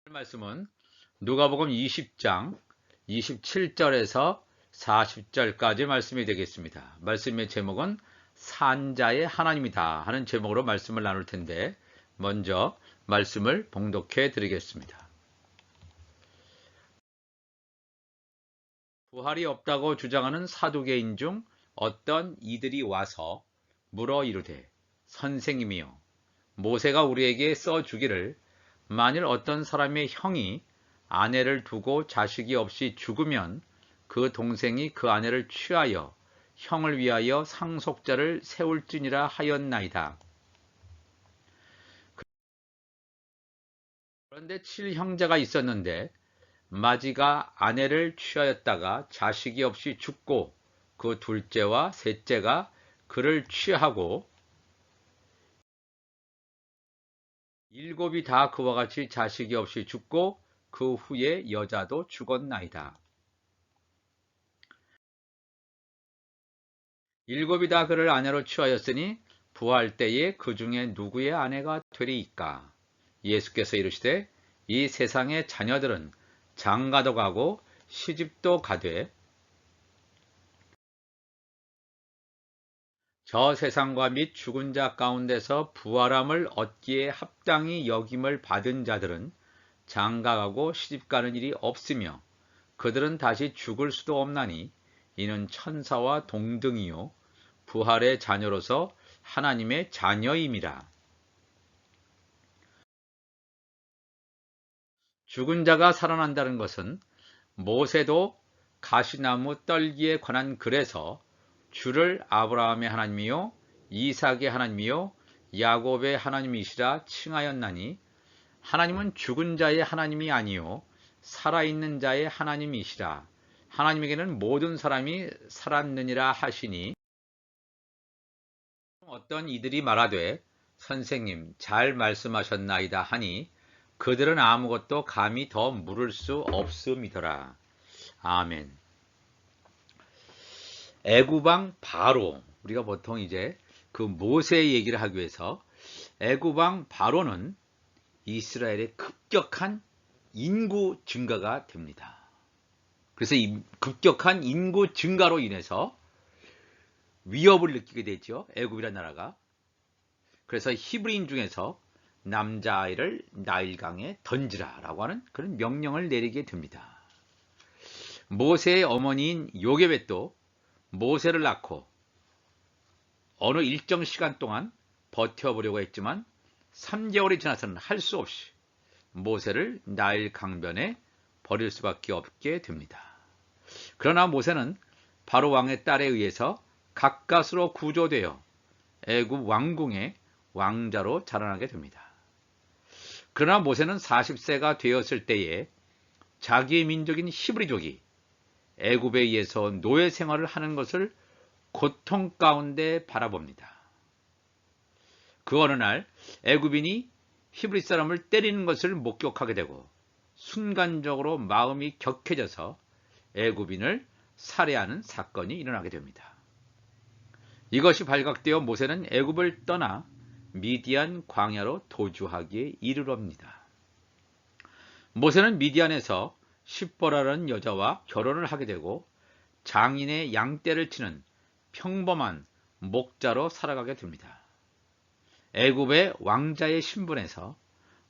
말씀은 누가복음 20장 27절에서 40절까지 말씀이 되겠습니다. 말씀의 제목은 산자의 하나님이다 하는 제목으로 말씀을 나눌 텐데 먼저 말씀을 봉독해 드리겠습니다. 부활이 없다고 주장하는 사두개인 중 어떤 이들이 와서 물어 이르되 선생님이여 모세가 우리에게 써주기를 만일 어떤 사람의 형이 아내를 두고 자식이 없이 죽으면 그 동생이 그 아내를 취하여 형을 위하여 상속자를 세울지니라 하였나이다. 그런데 7형제가 있었는데 마지가 아내를 취하였다가 자식이 없이 죽고 그 둘째와 셋째가 그를 취하고 일곱이 다 그와 같이 자식이 없이 죽고 그 후에 여자도 죽었나이다. 일곱이 다 그를 아내로 취하였으니 부활 때에 그 중에 누구의 아내가 되리이까? 예수께서 이르시되 이 세상의 자녀들은 장가도 가고 시집도 가되 저 세상과 및 죽은 자 가운데서 부활함을 얻기에 합당히 여김을 받은 자들은 장가가고 시집가는 일이 없으며 그들은 다시 죽을 수도 없나니 이는 천사와 동등이요 부활의 자녀로서 하나님의 자녀임이라. 죽은 자가 살아난다는 것은 모세도 가시나무 떨기에 관한 글에서 주를 아브라함의 하나님이요 이삭의 하나님이요 야곱의 하나님이시라 칭하였나니 하나님은 죽은 자의 하나님이 아니요 살아있는 자의 하나님이시라. 하나님에게는 모든 사람이 살았느니라 하시니 어떤 이들이 말하되 선생님 잘 말씀하셨나이다 하니 그들은 아무것도 감히 더 물을 수 없음이더라. 아멘. 애굽왕 바로, 우리가 보통 이제 그 모세 얘기를 하기 위해서 애굽왕 바로는 이스라엘의 급격한 인구 증가가 됩니다. 그래서 이 급격한 인구 증가로 인해서 위협을 느끼게 되죠. 애굽이라는 나라가. 그래서 히브리인 중에서 남자아이를 나일강에 던지라 라고 하는 그런 명령을 내리게 됩니다. 모세의 어머니인 요게벳도 모세를 낳고 어느 일정 시간 동안 버텨보려고 했지만 3개월이 지나서는 할 수 없이 모세를 나일 강변에 버릴 수밖에 없게 됩니다. 그러나 모세는 바로 왕의 딸에 의해서 가까스로 구조되어 애굽 왕궁의 왕자로 자라나게 됩니다. 그러나 모세는 40세가 되었을 때에 자기의 민족인 히브리족이 애굽에 의해서 노예 생활을 하는 것을 고통 가운데 바라봅니다. 그 어느 날 애굽인이 히브리 사람을 때리는 것을 목격하게 되고 순간적으로 마음이 격해져서 애굽인을 살해하는 사건이 일어나게 됩니다. 이것이 발각되어 모세는 애굽을 떠나 미디안 광야로 도주하기에 이르럽니다. 모세는 미디안에서 십보라라는 여자와 결혼을 하게 되고 장인의 양떼를 치는 평범한 목자로 살아가게 됩니다. 애굽의 왕자의 신분에서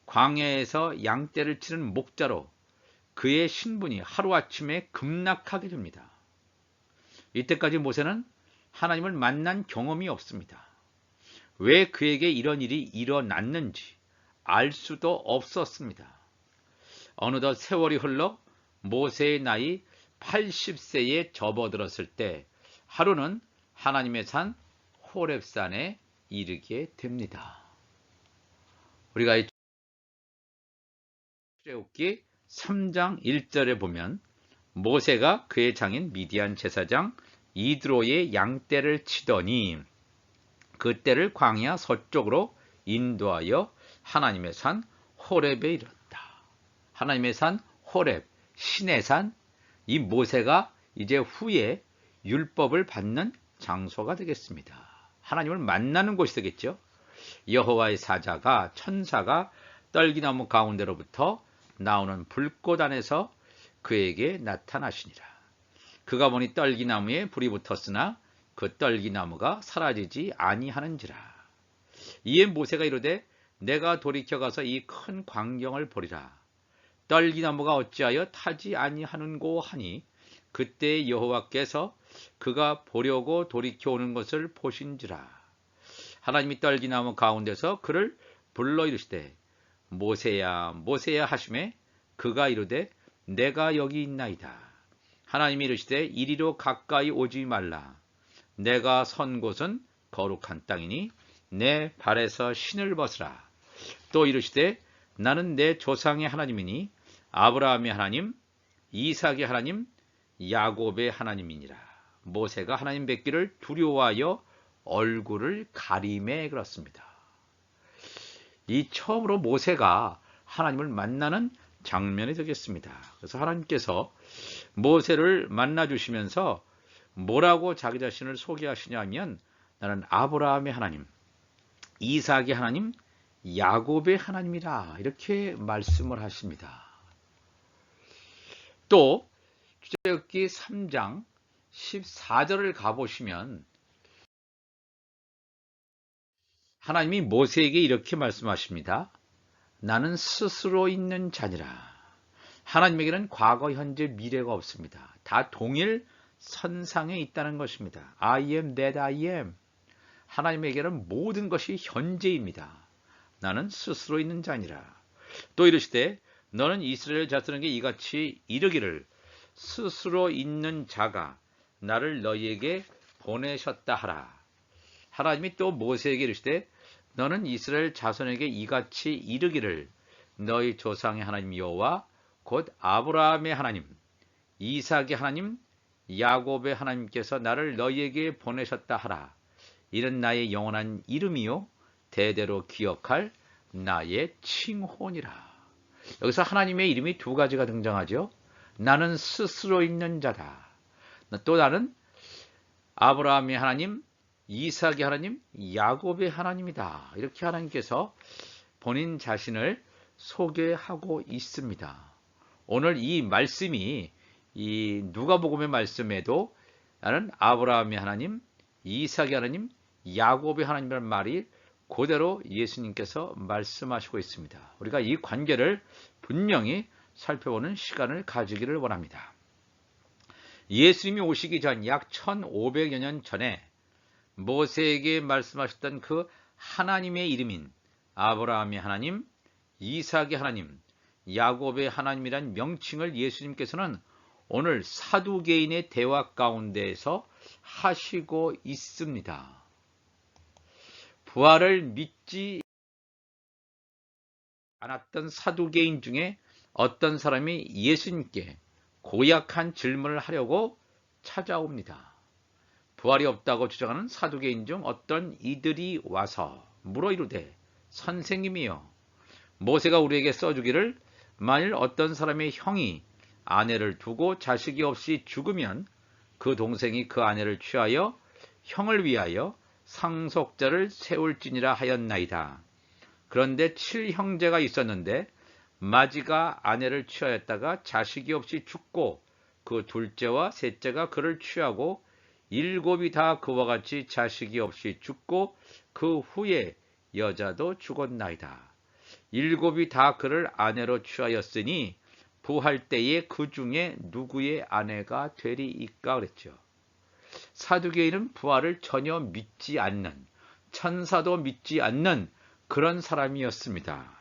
광야에서 양떼를 치는 목자로 그의 신분이 하루아침에 급락하게 됩니다. 이때까지 모세는 하나님을 만난 경험이 없습니다. 왜 그에게 이런 일이 일어났는지 알 수도 없었습니다. 어느덧 세월이 흘러 모세의 나이 80세에 접어들었을 때 하루는 하나님의 산 호렙산에 이르게 됩니다. 우리가 이 출애굽기 3장 1절에 보면 모세가 그의 장인 미디안 제사장 이드로의 양떼를 치더니 그 떼를 광야 서쪽으로 인도하여 하나님의 산 호렙에 이르렀다. 하나님의 산 호렙, 신의 산, 이 모세가 이제 후에 율법을 받는 장소가 되겠습니다. 하나님을 만나는 곳이 되겠죠. 여호와의 사자가 천사가 떨기나무 가운데로부터 나오는 불꽃 안에서 그에게 나타나시니라. 그가 보니 떨기나무에 불이 붙었으나 그 떨기나무가 사라지지 아니하는지라. 이에 모세가 이르되 내가 돌이켜 가서 이 큰 광경을 보리라. 떨기나무가 어찌하여 타지 아니하는고 하니 그때 여호와께서 그가 보려고 돌이켜 오는 것을 보신지라. 하나님이 떨기나무 가운데서 그를 불러 이르시되 모세야 모세야 하시매 그가 이르되 내가 여기 있나이다. 하나님이 이르시되 이리로 가까이 오지 말라. 내가 선 곳은 거룩한 땅이니 내 발에서 신을 벗으라. 또 이르시되 나는 내 조상의 하나님이니 아브라함의 하나님, 이삭의 하나님, 야곱의 하나님이니라. 모세가 하나님 뵙기를 두려워하여 얼굴을 가리매 그렇습니다. 이 처음으로 모세가 하나님을 만나는 장면이 되겠습니다. 그래서 하나님께서 모세를 만나주시면서 뭐라고 자기 자신을 소개하시냐면 나는 아브라함의 하나님, 이삭의 하나님, 야곱의 하나님이라 이렇게 말씀을 하십니다. 또 출애굽기 3장 14절을 가보시면 하나님이 모세에게 이렇게 말씀하십니다. 나는 스스로 있는 자니라. 하나님에게는 과거, 현재, 미래가 없습니다. 다 동일 선상에 있다는 것입니다. I am that I am. 하나님에게는 모든 것이 현재입니다. 나는 스스로 있는 자니라. 또 이르시되 너는 이스라엘 자손에게 이같이 이르기를 스스로 있는 자가 나를 너희에게 보내셨다 하라. 하나님이 또 모세에게 이르시되 너는 이스라엘 자손에게 이같이 이르기를 너희 조상의 하나님 여호와 곧 아브라함의 하나님, 이삭의 하나님, 야곱의 하나님께서 나를 너희에게 보내셨다 하라. 이는 나의 영원한 이름이요 대대로 기억할 나의 칭호니라. 여기서 하나님의 이름이 두 가지가 등장하죠. 나는 스스로 있는 자다. 또 나는 아브라함의 하나님, 이삭의 하나님, 야곱의 하나님이다. 이렇게 하나님께서 본인 자신을 소개하고 있습니다. 오늘 이 말씀이 이 누가복음의 말씀에도 나는 아브라함의 하나님, 이삭의 하나님, 야곱의 하나님이라는 말이 그대로 예수님께서 말씀하시고 있습니다. 우리가 이 관계를 분명히 살펴보는 시간을 가지기를 원합니다. 예수님이 오시기 전 약 1500여 년 전에 모세에게 말씀하셨던 그 하나님의 이름인 아브라함의 하나님, 이삭의 하나님, 야곱의 하나님이란 명칭을 예수님께서는 오늘 사두개인의 대화 가운데에서 하시고 있습니다. 부활을 믿지 않았던 사두개인 중에 어떤 사람이 예수님께 고약한 질문을 하려고 찾아옵니다. 부활이 없다고 주장하는 사두개인 중 어떤 이들이 와서 물어 이르되 선생님이여 모세가 우리에게 써주기를 만일 어떤 사람의 형이 아내를 두고 자식이 없이 죽으면 그 동생이 그 아내를 취하여 형을 위하여 상속자를 세울지니라 하였나이다. 그런데 7형제가 있었는데 마지가 아내를 취하였다가 자식이 없이 죽고 그 둘째와 셋째가 그를 취하고 7이 다 그와 같이 자식이 없이 죽고 그 후에 여자도 죽었나이다. 7이 다 그를 아내로 취하였으니 부활 때에 그 중에 누구의 아내가 되리이까 그랬죠. 사두개인은 부활을 전혀 믿지 않는, 천사도 믿지 않는 그런 사람이었습니다.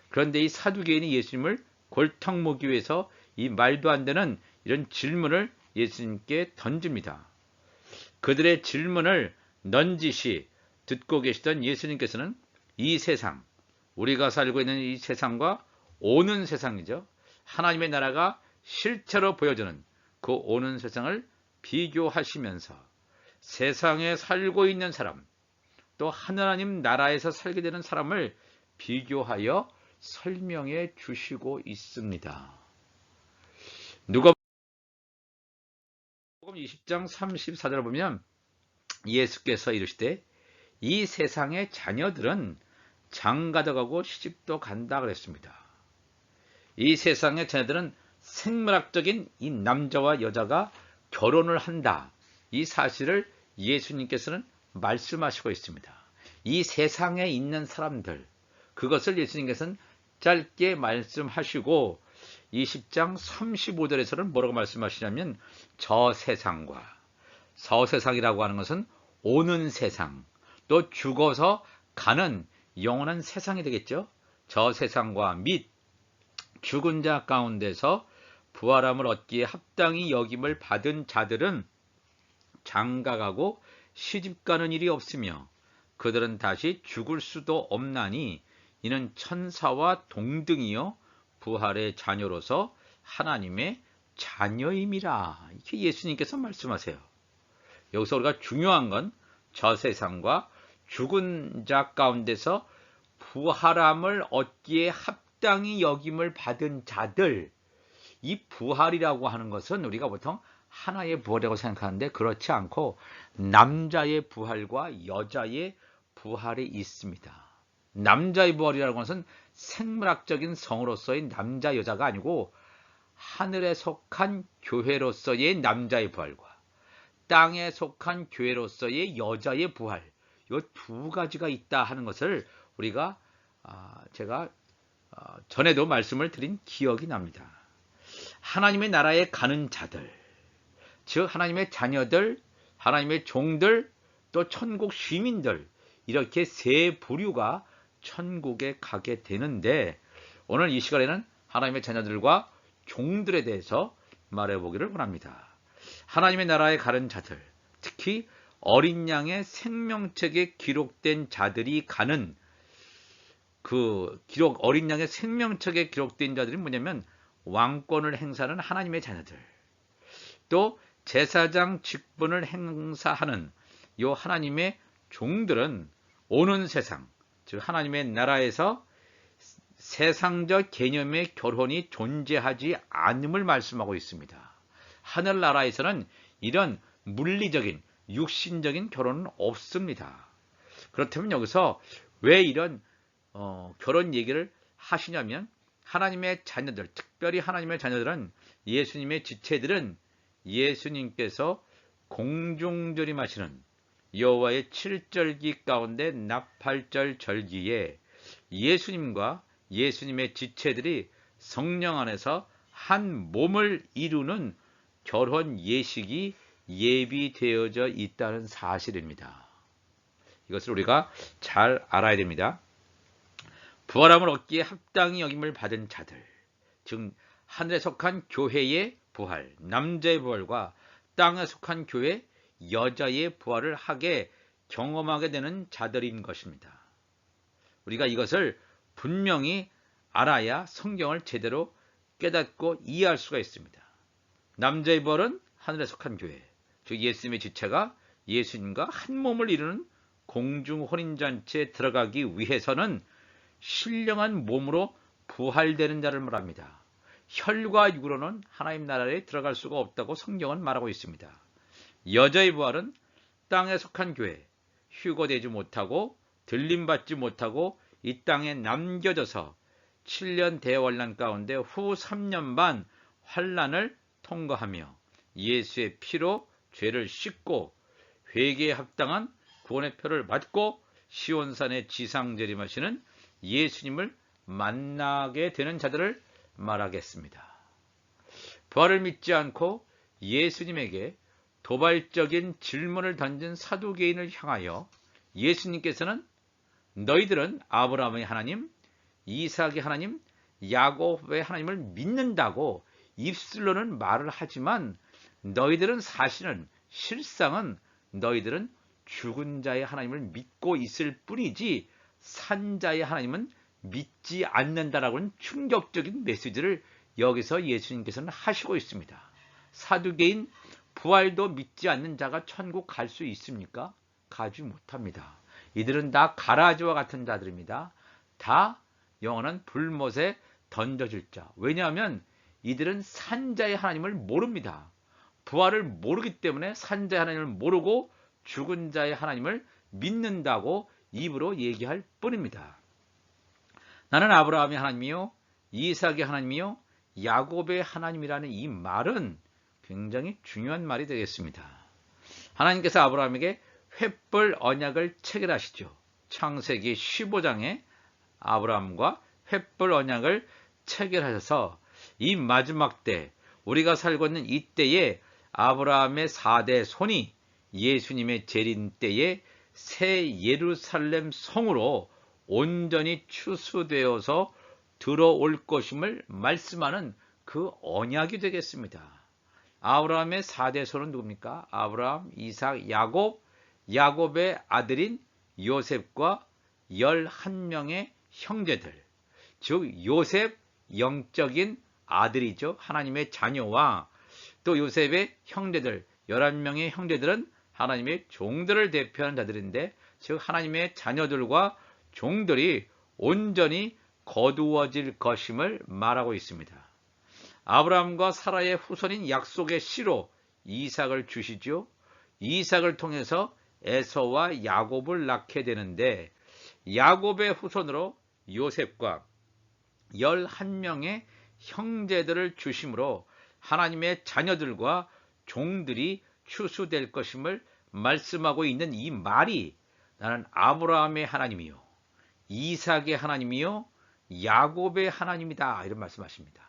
그런데 이 사두개인이 예수님을 골탕 먹기 위해서 이 말도 안 되는 이런 질문을 예수님께 던집니다. 그들의 질문을 넌지시 듣고 계시던 예수님께서는 이 세상, 우리가 살고 있는 이 세상과 오는 세상이죠. 하나님의 나라가 실체로 보여주는 그 오는 세상을 비교하시면서 세상에 살고 있는 사람, 또 하나님 나라에서 살게 되는 사람을 비교하여 설명해 주시고 있습니다. 누가복음 20장 34절을 보면 예수께서 이르시되 이 세상의 자녀들은 장가도 가고 시집도 간다 그랬습니다. 이 세상의 자녀들은 생물학적인 이 남자와 여자가 결혼을 한다. 이 사실을 예수님께서는 말씀하시고 있습니다. 이 세상에 있는 사람들, 그것을 예수님께서는 짧게 말씀하시고 20장 35절에서는 뭐라고 말씀하시냐면 저 세상과 저 세상이라고 하는 것은 오는 세상, 또 죽어서 가는 영원한 세상이 되겠죠. 저 세상과 및 죽은 자 가운데서 부활함을 얻기에 합당히 여김을 받은 자들은 장가가고 시집가는 일이 없으며 그들은 다시 죽을 수도 없나니 이는 천사와 동등이요 부활의 자녀로서 하나님의 자녀임이라. 이렇게 예수님께서 말씀하세요. 여기서 우리가 중요한 건 저 세상과 죽은 자 가운데서 부활함을 얻기에 합당히 여김을 받은 자들, 이 부활이라고 하는 것은 우리가 보통 하나의 부활이라고 생각하는데 그렇지 않고 남자의 부활과 여자의 부활이 있습니다. 남자의 부활이라는 것은 생물학적인 성으로서의 남자 여자가 아니고 하늘에 속한 교회로서의 남자의 부활과 땅에 속한 교회로서의 여자의 부활, 이 두 가지가 있다 하는 것을 우리가 제가 전에도 말씀을 드린 기억이 납니다. 하나님의 나라에 가는 자들, 즉 하나님의 자녀들, 하나님의 종들, 또 천국 시민들, 이렇게 세 부류가 천국에 가게 되는데 오늘 이 시간에는 하나님의 자녀들과 종들에 대해서 말해보기를 원합니다. 하나님의 나라에 가는 자들, 특히 어린 양의 생명책에 기록된 자들이 가는 어린 양의 생명책에 기록된 자들이 뭐냐면 왕권을 행사하는 하나님의 자녀들, 또 제사장 직분을 행사하는 이 하나님의 종들은 오는 세상, 즉 하나님의 나라에서 세상적 개념의 결혼이 존재하지 않음을 말씀하고 있습니다. 하늘나라에서는 이런 물리적인 육신적인 결혼은 없습니다. 그렇다면 여기서 왜 이런 결혼 얘기를 하시냐면 하나님의 자녀들, 특별히 하나님의 자녀들은 예수님의 지체들은 예수님께서 공중절임하시는 여호와의 7절기 가운데 나팔절 절기에 예수님과 예수님의 지체들이 성령 안에서 한 몸을 이루는 결혼 예식이 예비되어져 있다는 사실입니다. 이것을 우리가 잘 알아야 됩니다. 부활함을 얻기에 합당히 여김을 받은 자들, 즉 하늘에 속한 교회의 부활, 남자의 부활과 땅에 속한 교회, 여자의 부활을 하게 경험하게 되는 자들인 것입니다. 우리가 이것을 분명히 알아야 성경을 제대로 깨닫고 이해할 수가 있습니다. 남자의 부활은 하늘에 속한 교회, 즉 예수님의 지체가 예수님과 한 몸을 이루는 공중 혼인잔치에 들어가기 위해서는 신령한 몸으로 부활되는 자를 말합니다. 혈과 육으로는 하나님 나라에 들어갈 수가 없다고 성경은 말하고 있습니다. 여자의 부활은 땅에 속한 교회, 휴거되지 못하고 들림받지 못하고 이 땅에 남겨져서 7년 대환란 가운데 후 3년 반 환란을 통과하며 예수의 피로 죄를 씻고 회개에 합당한 구원의 표를 받고 시온산에 지상재림하시는 예수님을 만나게 되는 자들을 말하겠습니다. 부활을 믿지 않고 예수님에게 도발적인 질문을 던진 사두개인을 향하여 예수님께서는 너희들은 아브라함의 하나님, 이삭의 하나님, 야곱의 하나님을 믿는다고 입술로는 말을 하지만 너희들은 사실은 실상은 너희들은 죽은 자의 하나님을 믿고 있을 뿐이지 산 자의 하나님은 믿지 않는다라고는 충격적인 메시지를 여기서 예수님께서는 하시고 있습니다. 사두개인 부활도 믿지 않는 자가 천국 갈 수 있습니까? 가지 못합니다. 이들은 다 가라지와 같은 자들입니다. 다 영원한 불못에 던져질 자. 왜냐하면 이들은 산자의 하나님을 모릅니다. 부활을 모르기 때문에 산자의 하나님을 모르고 죽은 자의 하나님을 믿는다고 입으로 얘기할 뿐입니다. 나는 아브라함의 하나님이요 이삭의 하나님이요 야곱의 하나님이라는 이 말은 굉장히 중요한 말이 되겠습니다. 하나님께서 아브라함에게 횃불 언약을 체결하시죠. 창세기 15장에 아브라함과 횃불 언약을 체결하셔서 이 마지막 때 우리가 살고 있는 이때에 아브라함의 4대 손이 예수님의 재림 때에 새 예루살렘 성으로 온전히 추수되어서 들어올 것임을 말씀하는 그 언약이 되겠습니다. 아브라함의 4대 손은 누굽니까? 아브라함, 이삭, 야곱, 야곱의 아들인 요셉과 11명의 형제들, 즉 요셉 영적인 아들이죠. 하나님의 자녀와 또 요셉의 형제들, 11명의 형제들은 하나님의 종들을 대표하는 자들인데, 즉 하나님의 자녀들과 종들이 온전히 거두어질 것임을 말하고 있습니다. 아브라함과 사라의 후손인 약속의 씨로 이삭을 주시죠. 이삭을 통해서 에서와 야곱을 낳게 되는데, 야곱의 후손으로 요셉과 11명의 형제들을 주심으로 하나님의 자녀들과 종들이 추수될 것임을 말씀하고 있는 이 말이 나는 아브라함의 하나님이요 이삭의 하나님이요 야곱의 하나님이다, 이런 말씀하십니다.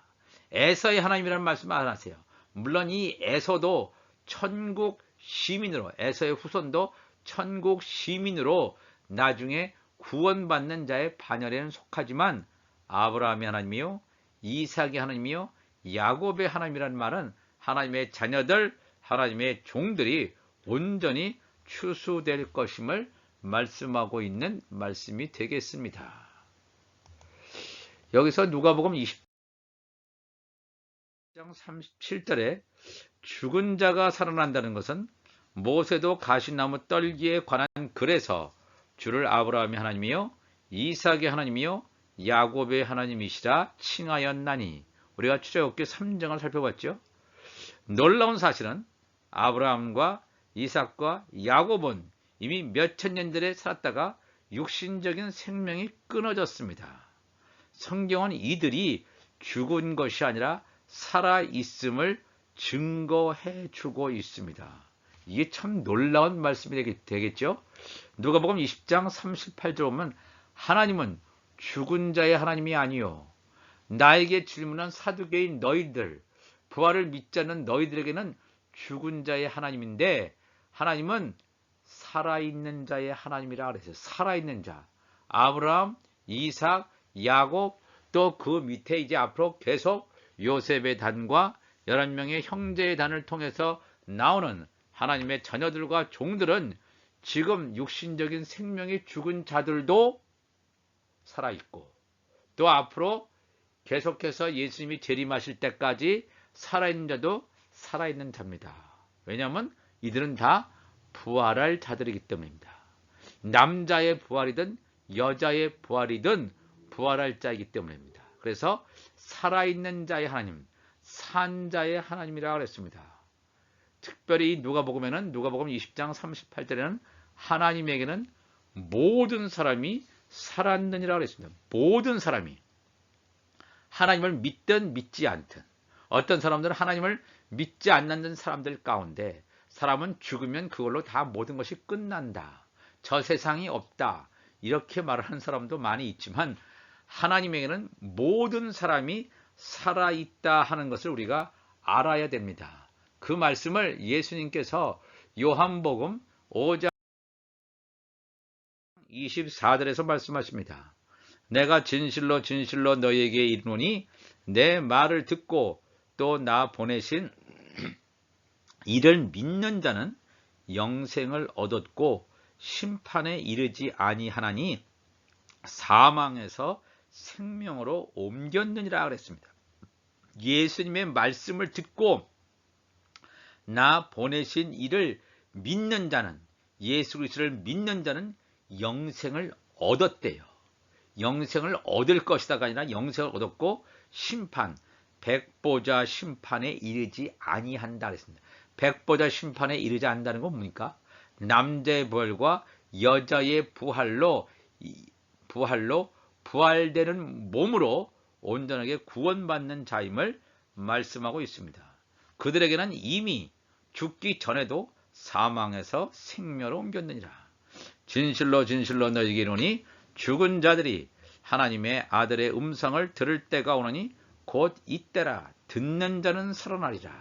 에서의 하나님이라는 말씀 안 하세요. 물론 이 에서도 천국 시민으로, 에서의 후손도 천국 시민으로 나중에 구원받는 자의 반열에는 속하지만, 아브라함의 하나님이요 이삭의 하나님이요 야곱의 하나님이라는 말은 하나님의 자녀들, 하나님의 종들이 온전히 추수될 것임을 말씀하고 있는 말씀이 되겠습니다. 여기서 누가복음 20장 37절에 죽은 자가 살아난다는 것은 모세도 가시나무 떨기에 관한 글에서 주를 아브라함의 하나님이요 이삭의 하나님이요 야곱의 하나님이시라 칭하였나니, 우리가 출애굽기 3장을 살펴봤죠. 놀라운 사실은 아브라함과 이삭과 야곱은 이미 몇천 년들에 살았다가 육신적인 생명이 끊어졌습니다. 성경은 이들이 죽은 것이 아니라 살아있음을 증거해 주고 있습니다. 이게 참 놀라운 말씀이 되겠죠. 누가복음 20장 38절 보면 하나님은 죽은 자의 하나님이 아니요 나에게 질문한 사두개인 너희들, 부활을 믿지 않는 너희들에게는 죽은 자의 하나님인데, 하나님은 살아있는 자의 하나님이라 그랬어요. 살아있는 자. 아브라함, 이삭, 야곱, 또 그 밑에 이제 앞으로 계속 요셉의 단과 11명의 형제의 단을 통해서 나오는 하나님의 자녀들과 종들은 지금 육신적인 생명이 죽은 자들도 살아있고, 또 앞으로 계속해서 예수님이 재림하실 때까지 살아있는 자도 살아있는 자입니다. 왜냐하면 이들은 다 부활할 자들이기 때문입니다. 남자의 부활이든 여자의 부활이든 부활할 자이기 때문입니다. 그래서 살아있는 자의 하나님, 산 자의 하나님이라고 그랬습니다. 특별히 누가복음 20장 38절에는 하나님에게는 모든 사람이 살았느니라 그랬습니다. 모든 사람이, 하나님을 믿든 믿지 않든, 어떤 사람들은 하나님을 믿지 않는 사람들 가운데 사람은 죽으면 그걸로 다 모든 것이 끝난다, 저 세상이 없다, 이렇게 말하는 사람도 많이 있지만, 하나님에게는 모든 사람이 살아있다 하는 것을 우리가 알아야 됩니다. 그 말씀을 예수님께서 요한복음 5장 24절에서 말씀하십니다. 내가 진실로 진실로 너희에게 이르노니 내 말을 듣고 또 나 보내신 이를 믿는 자는 영생을 얻었고 심판에 이르지 아니하나니 사망에서 생명으로 옮겼느니라 그랬습니다. 예수님의 말씀을 듣고 나 보내신 이를 믿는 자는, 예수 그리스도를 믿는 자는 영생을 얻었대요. 영생을 얻을 것이다가 아니라 영생을 얻었고 심판, 백보자 심판에 이르지 아니한다 그랬습니다. 백보자 심판에 이르지 않는다는 건 뭡니까? 남자의 부활과 여자의 부활로 부활되는 몸으로 온전하게 구원받는 자임을 말씀하고 있습니다. 그들에게는 이미 죽기 전에도 사망에서 생명으로 옮겼느니라. 진실로 진실로 너희에게 이르노니 죽은 자들이 하나님의 아들의 음성을 들을 때가 오느니 곧 이때라. 듣는 자는 살아나리라.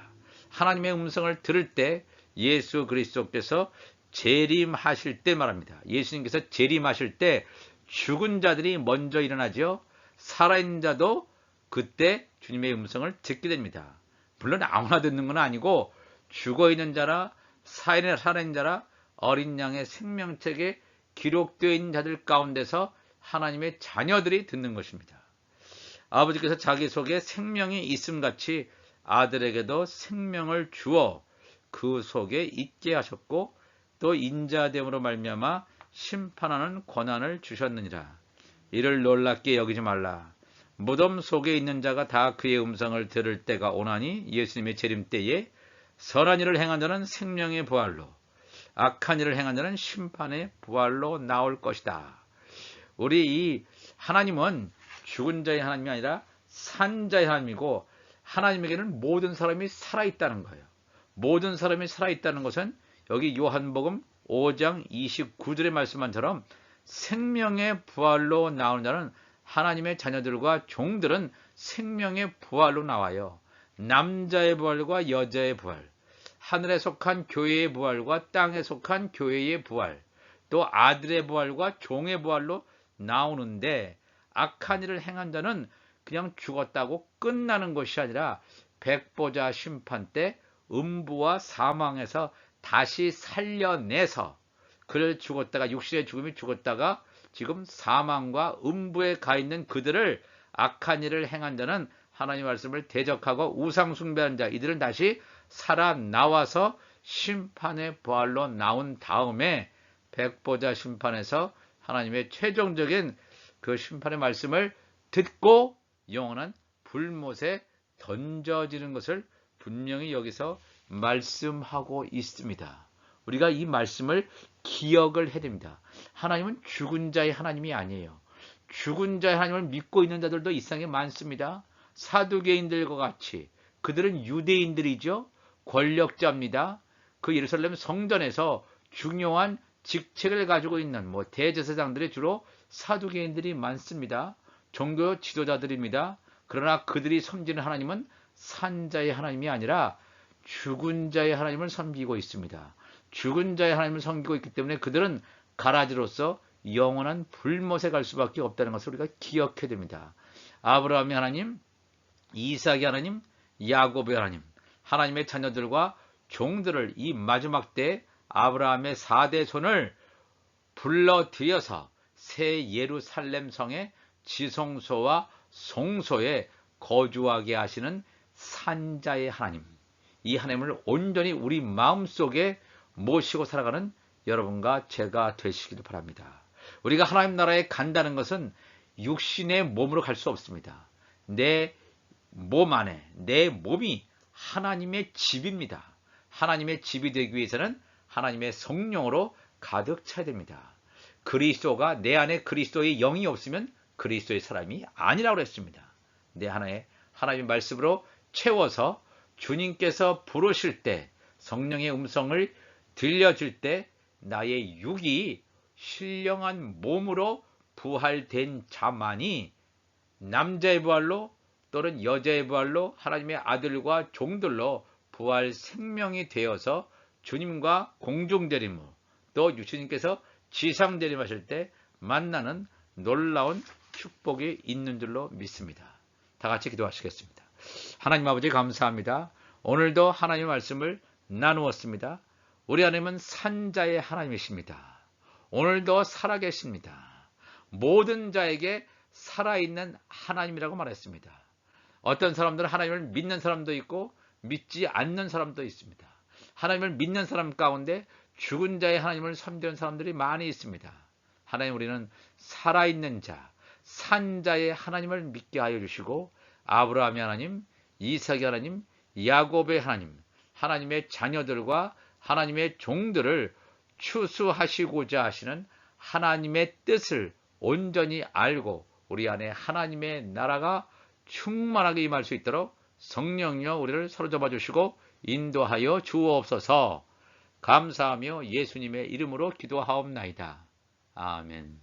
하나님의 음성을 들을 때 예수 그리스도께서 재림하실 때 말합니다. 예수님께서 재림하실 때 죽은 자들이 먼저 일어나죠. 살아있는 자도 그때 주님의 음성을 듣게 됩니다. 물론 아무나 듣는 건 아니고 죽어있는 자라 살아있는 자라 어린 양의 생명책에 기록되어 있는 자들 가운데서 하나님의 자녀들이 듣는 것입니다. 아버지께서 자기 속에 생명이 있음같이 아들에게도 생명을 주어 그 속에 있게 하셨고 또 인자됨으로 말미암아 심판하는 권한을 주셨느니라. 이를 놀랍게 여기지 말라. 무덤 속에 있는 자가 다 그의 음성을 들을 때가 오나니 예수님의 재림 때에 선한 일을 행한 자는 생명의 부활로 악한 일을 행한 자는 심판의 부활로 나올 것이다. 우리 이 하나님은 죽은 자의 하나님이 아니라 산 자의 하나님이고 하나님에게는 모든 사람이 살아있다는 거예요. 모든 사람이 살아있다는 것은 여기 요한복음 5장 29절의 말씀만처럼 생명의 부활로 나오는 자는 하나님의 자녀들과 종들은 생명의 부활로 나와요. 남자의 부활과 여자의 부활, 하늘에 속한 교회의 부활과 땅에 속한 교회의 부활, 또 아들의 부활과 종의 부활로 나오는데 악한 일을 행한 자는 그냥 죽었다고 끝나는 것이 아니라 백보자 심판 때 음부와 사망에서 다시 살려내서 그를 죽었다가 육신의 죽음이 죽었다가 지금 사망과 음부에 가 있는 그들을 악한 일을 행한 자는 하나님의 말씀을 대적하고 우상 숭배한 자 이들은 다시 살아나와서 심판의 부활로 나온 다음에 백보자 심판에서 하나님의 최종적인 그 심판의 말씀을 듣고 영원한 불못에 던져지는 것을 분명히 여기서 말씀하고 있습니다. 우리가 이 말씀을 기억을 해야 됩니다. 하나님은 죽은 자의 하나님이 아니에요. 죽은 자의 하나님을 믿고 있는 자들도 이 세상에 많습니다. 사두개인들과 같이 그들은 유대인들이죠. 권력자입니다. 그 예루살렘 성전에서 중요한 직책을 가지고 있는 대제사장들이 주로 사두개인들이 많습니다. 종교 지도자들입니다. 그러나 그들이 섬기는 하나님은 산자의 하나님이 아니라 죽은 자의 하나님을 섬기고 있습니다. 죽은 자의 하나님을 섬기고 있기 때문에 그들은 가라지로서 영원한 불못에 갈 수밖에 없다는 것을 우리가 기억해야 됩니다. 아브라함의 하나님, 이삭의 하나님, 야곱의 하나님, 하나님의 자녀들과 종들을 이 마지막 때 아브라함의 4대 손을 불러들여서 새 예루살렘 성의 지성소와 성소에 거주하게 하시는 산자의 하나님, 이 하나님을 온전히 우리 마음속에 모시고 살아가는 여러분과 제가 되시기를 바랍니다. 우리가 하나님 나라에 간다는 것은 육신의 몸으로 갈 수 없습니다. 내 몸 안에 내 몸이 하나님의 집입니다. 하나님의 집이 되기 위해서는 하나님의 성령으로 가득 차야 됩니다. 그리스도가 내 안에 그리스도의 영이 없으면 그리스도의 사람이 아니라고 했습니다. 내 안에 하나님의 말씀으로 채워서 주님께서 부르실 때 성령의 음성을 들려줄 때 나의 육이 신령한 몸으로 부활된 자만이 남자의 부활로 또는 여자의 부활로 하나님의 아들과 종들로 부활 생명이 되어서 주님과 공중재림으로 또 주님께서 지상재림하실 때 만나는 놀라운 축복이 있는 줄로 믿습니다. 다 같이 기도하시겠습니다. 하나님 아버지 감사합니다. 오늘도 하나님의 말씀을 나누었습니다. 우리 하나님은 산자의 하나님이십니다. 오늘도 살아계십니다. 모든 자에게 살아있는 하나님이라고 말했습니다. 어떤 사람들은 하나님을 믿는 사람도 있고 믿지 않는 사람도 있습니다. 하나님을 믿는 사람 가운데 죽은 자의 하나님을 섬기는 사람들이 많이 있습니다. 하나님, 우리는 살아있는 자, 산자의 하나님을 믿게 하여 주시고 아브라함의 하나님, 이삭의 하나님, 야곱의 하나님, 하나님의 자녀들과 하나님의 종들을 추수하시고자 하시는 하나님의 뜻을 온전히 알고 우리 안에 하나님의 나라가 충만하게 임할 수 있도록 성령여 우리를 사로잡아 주시고 인도하여 주옵소서. 감사하며 예수님의 이름으로 기도하옵나이다. 아멘.